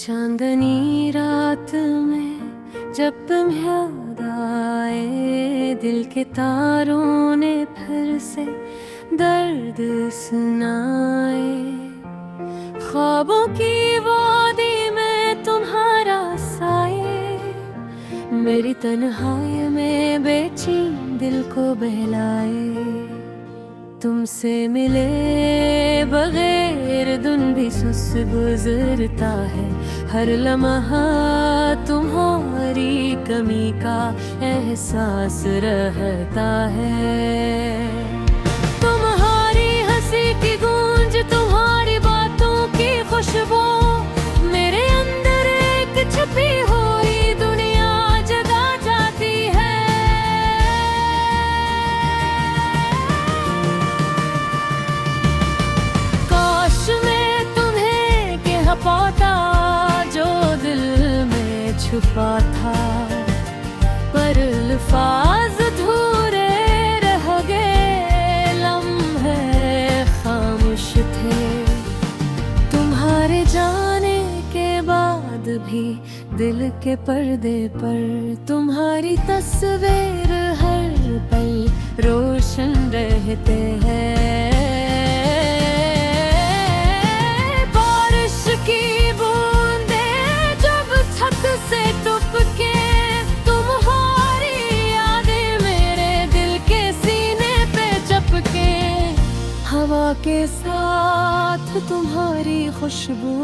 चांदनी रात में जब तुम याद आए, दिल के तारों ने फिर से दर्द सुनाए। ख्वाबों की वादी में तुम्हारा साए, मेरी तन्हाई में बेचैन दिल को बहलाए। तुमसे मिले बगैर दिन भी सुस गुजरता है, हर लम्हा तुम्हारी कमी का एहसास रहता है। तुम्हारी हंसी की गूंज, तुम्हारी बातों की खुशबू, मेरे अंदर एक छुपी हुई दुनिया जगा जाती है। पाता जो दिल में छुपा था, पर अल्फाज अधूरे रह गए, लम्हे खामोश थे। तुम्हारे जाने के बाद भी दिल के पर्दे पर तुम्हारी तस्वीर हर पल रोशन रहते हैं। की बूंदे जब छत से टपके, तुम्हारी यादें मेरे दिल के सीने पे चपके। हवा के साथ तुम्हारी खुशबू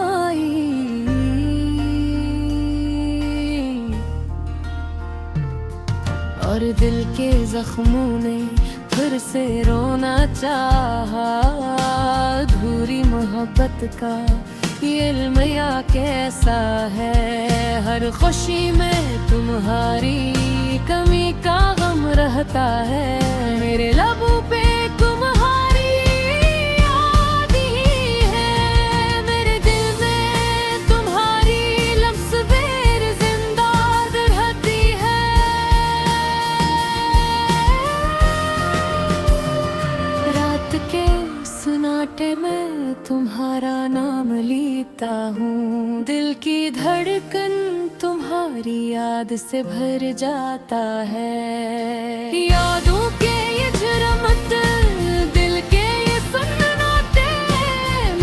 आई, और दिल के जख्मों ने फिर से रोना चाहा। अधूरी मोहब्बत का ये इल्मिया कैसा है, हर खुशी में तुम्हारी कमी का गम रहता है। मेरे लबों पे तुम्हारी याद ही है, मेरे दिल में तुम्हारी लफ्ज़ जिंदा रहती है। रात के सन्नाटे में तुम्हारा नाम लेता हूँ, दिल की धड़कन तुम्हारी याद से भर जाता है। यादों के ये झरमट, दिल के ये सन्नाटे,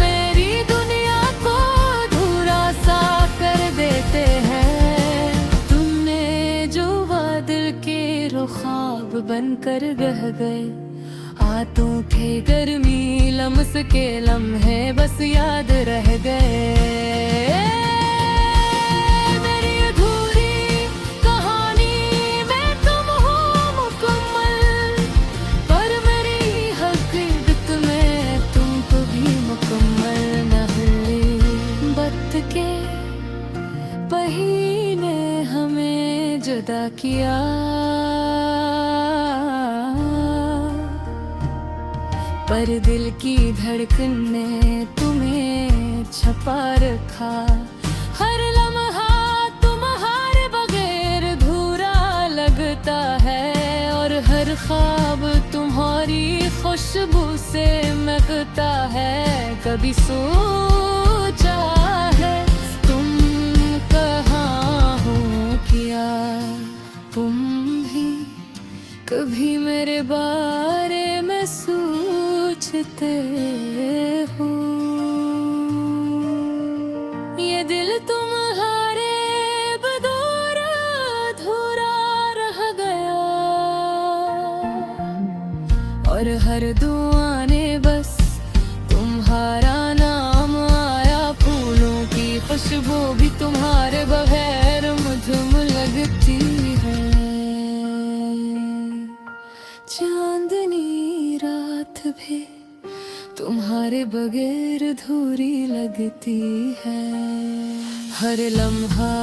मेरी दुनिया को अधूरा सा कर देते हैं। तुमने जो दिल के ख्वाब बनकर बह गए, हाथों के गर्मी लम्स के लम्हे बस याद रह गए। मेरी अधूरी कहानी में तुम हो मुकम्मल, पर मेरी हकीकत में तुम कभी मुकम्मल न हुई। वक्त के पहिए हमें जुदा किया, पर दिल की धड़कन ने तुम्हें छपा रखा। हर लम्हा तुम्हारे बगैर अधूरा लगता है, और हर ख्वाब तुम्हारी खुशबू से महकता है। कभी सोचा है तुम कहाँ हो क्या, तुम भी कभी मेरे बारे में सोचते हो। ये दिल तुम्हारे बदौर अधूरा रह गया, और हर दुआ ने बस तुम्हारा नाम आया। फूलों की खुशबू भी तुम्हारे बगैर मधुम लगती है। चांदनी रात भी तुम्हारे बगैर अधूरी लगती है। हर लम्हा,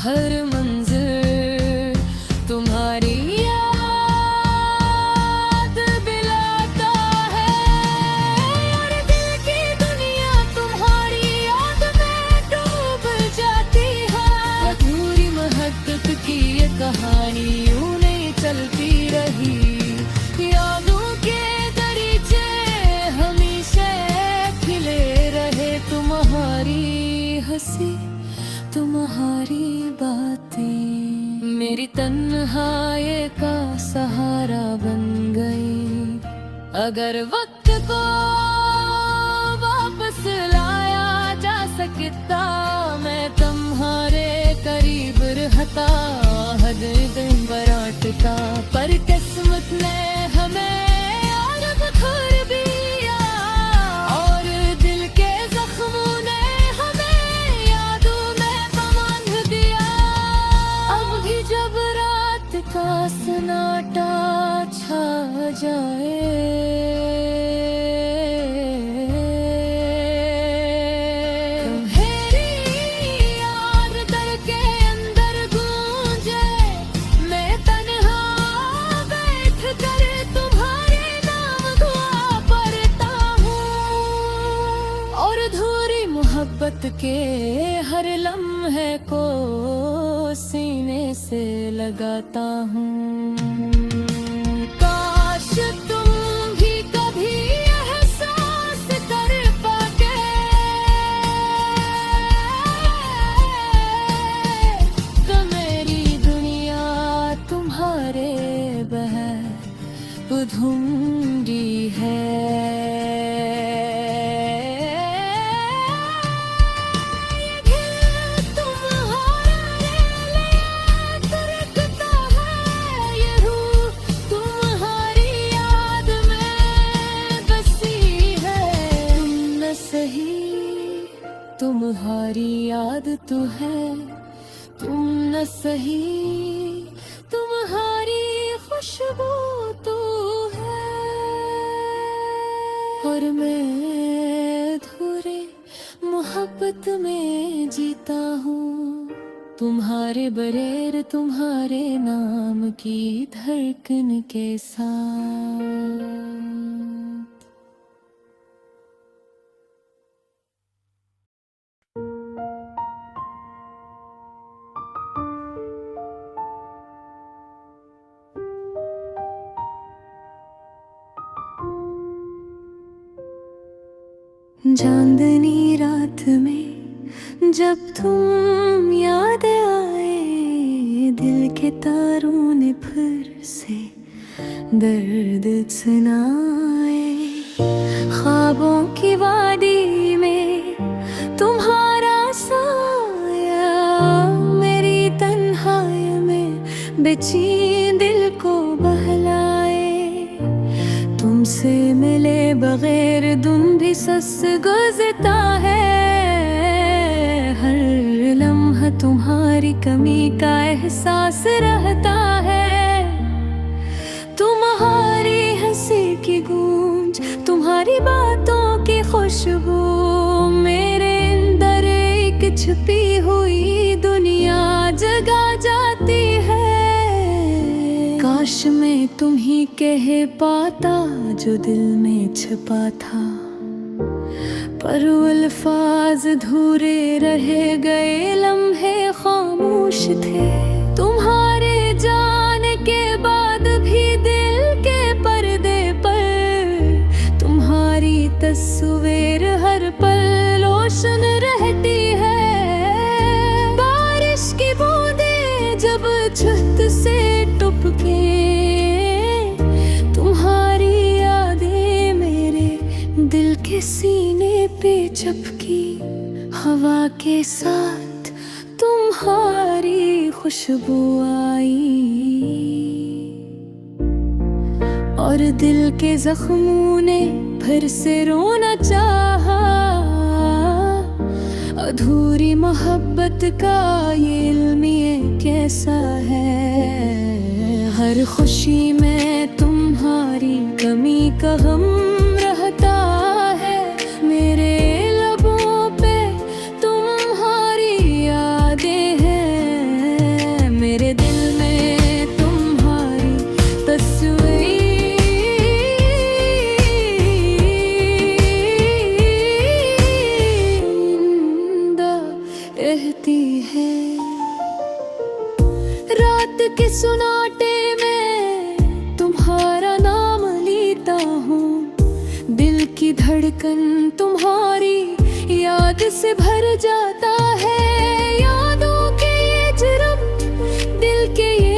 हर मंज़र तुम्हारी याद दिलाता है, और दिल की दुनिया तुम्हारी याद में डूब जाती है। अधूरी मोहब्बत की ये कहानी यूं नहीं चलती रही, यादों के दरीचे हमेशा खिले रहे तुम्हारी मेरी तन्हाई का सहारा बन गई। अगर वक्त को वापस लाया जा सकता, मैं तुम्हारे करीब रहता, हद दिन बराटता। पर किस्मत ने हमें और बखूर दिया, और दिल के जख्मों ने हमें यादों में बांध दिया। अब भी जब रात का सन्नाटा छा जाए, मोहब्बत के हर लम्हे को सीने से लगाता हूँ। काश तुम भी कभी एहसास कर पाते, तो मेरी दुनिया तुम्हारे बहर धुंधी है। तुम्हारी याद तो है, तुम न सही, तुम्हारी खुशबू तो है। और मैं अधूरे मोहब्बत में जीता हूँ, तुम्हारे बगैर तुम्हारे नाम की धड़कन के साथ। चांदनी रात में जब तुम याद आए, दिल के तारों ने फिर से दर्द सुनाए। ख्वाबों की वादी में तुम्हारा साया, मेरी तन्हाई में बेचैन दिल को बहलाए। तुमसे मिले बगैर दिन भी सस गुजरता है, हर लम्हा तुम्हारी कमी का एहसास रहता है। तुम्हारी हंसी की गूंज, तुम्हारी बातों की खुशबू, मेरे अंदर एक छुपी हुई दुनिया जगा जाती है। काश मैं तुम ही कह पाता जो दिल में छिपा था, पर अल्फाज अधूरे रह गए, लम्हे खामोश थे। तुम्हारे जाने के बाद भी दिल के पर्दे पर तुम्हारी तस्वीर हर पल रोशन रहती है। बारिश की बूंदें जब छत से टपके, तुम्हारी यादें मेरे दिल के सीने पे चपकी। हवा के साथ तुम्हारी खुशबू आई, और दिल के जख्मों ने फिर से रोना चाहा। अधूरी मोहब्बत का ये इल्मिए कैसा है, हर खुशी में तुम्हारी कमी का गम रहता है। मेरे लबों पे तुम्हारी यादें हैं, मेरे दिल में तुम्हारी तस्वीर रहती है। रात के सुनाटे में तुम्हारा नाम लेता हूँ, दिल की धड़कन तुम्हारी याद से भर जाता है। यादों के ये जुर्म, दिल के ये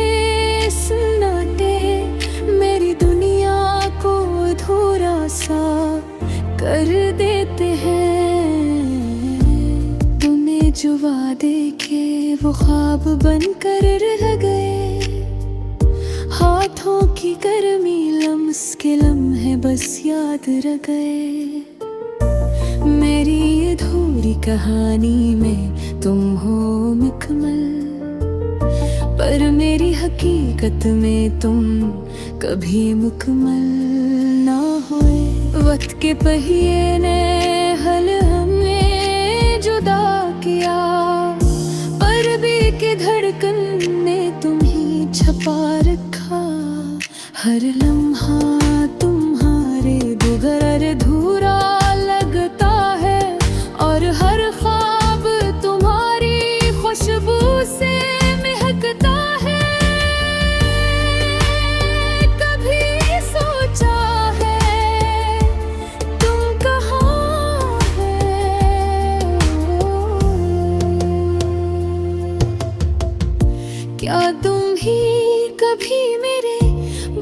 ख्वाब बनकर रह गए। हाथों की गर्मी लम्स के लम्हे बस याद रह गए। मेरी अधूरी कहानी में तुम हो मुकम्मल, पर मेरी हकीकत में तुम कभी मुकम्मल ना हुए। वक्त के पहिए ने हल हमें जुदा किया, पर भी की धड़कन ने तुम्हें छपा रखा। हर लम्हा तुम्हारे बगैर अधूरा लगता है, और हर ख्वाब तुम्हारी खुशबू से महकता है। कभी सोचा है तुम कहाँ है? क्या तुम ही कभी मेरे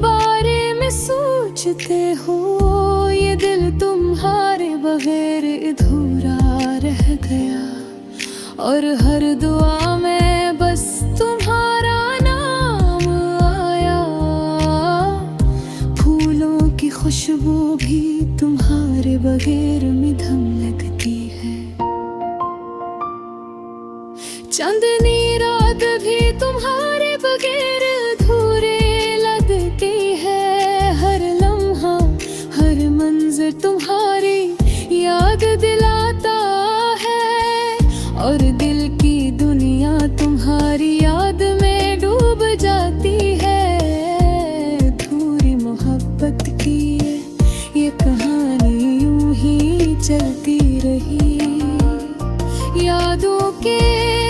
बारे में सोचते हो? ये दिल तुम्हारे बगैर अधूरा रह गया, और हर दुआ में बस तुम्हारा नाम आया। फूलों की खुशबू भी तुम्हारे बगैर मिधम लगती है। चांदनी रात भी तुम्हारे बगैर अधूरे लगती है। हर लम्हा हर मंजर तुम्हारी याद दिलाता है, और दिल की दुनिया तुम्हारी याद में डूब जाती है। अधूरी मोहब्बत की ये कहानी यूं ही चलती रही। यादों के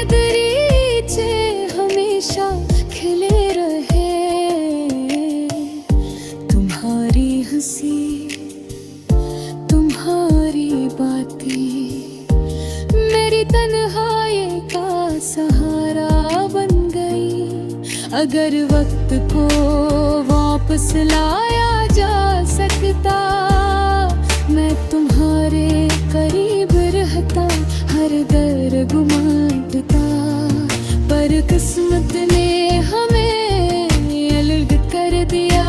दरीचे हमेशा खिले रहे। तुम्हारी हंसी तुम्हारी बातें मेरी तन्हाई का सहारा बन गई। अगर वक्त को वापस लाया जा सकता, मैं तुम्हारे करीब रहता, हर दर गुमानता। पर किस्मत ने हमें अलग कर दिया,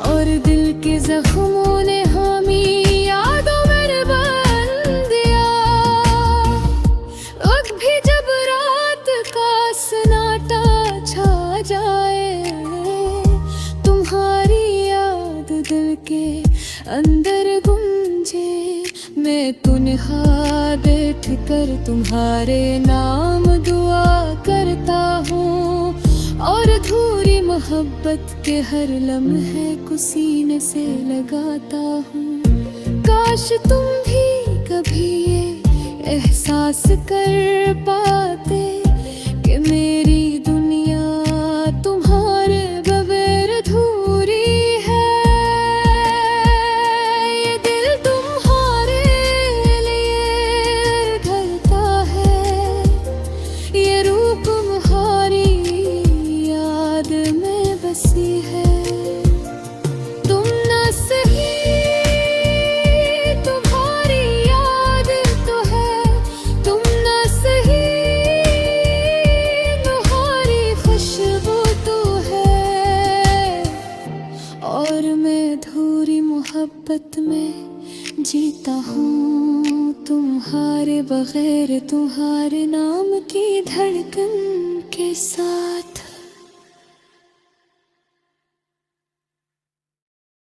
और दिल के जख्मों ने हमें यादों में बंद दिया। अब भी जब रात का सन्नाटा छा जाए, तुम्हारी याद दिल के अंदर गूंजे। मैं तुन्हा बैठ कर तुम्हारे नाम दुआ करता हूँ, और अधूरी मोहब्बत के हर लम्हे को सीने से लगाता हूँ। काश तुम भी कभी ये एहसास कर पाते कि मेरी दुनिया तुम्हारे बगैर अधूरी है। ये दिल तुम्हारे लिए धड़कता है, ये रूह तुम्हारी याद में बसी है। तुम ना सही तुम्हारी याद तो है, तुम ना सही तुम्हारी खुशबू तो है। और मैं अधूरी मोहब्बत में जीता हूँ तुम्हारे बगैर, तुम्हारे नाम की धड़कन के साथ।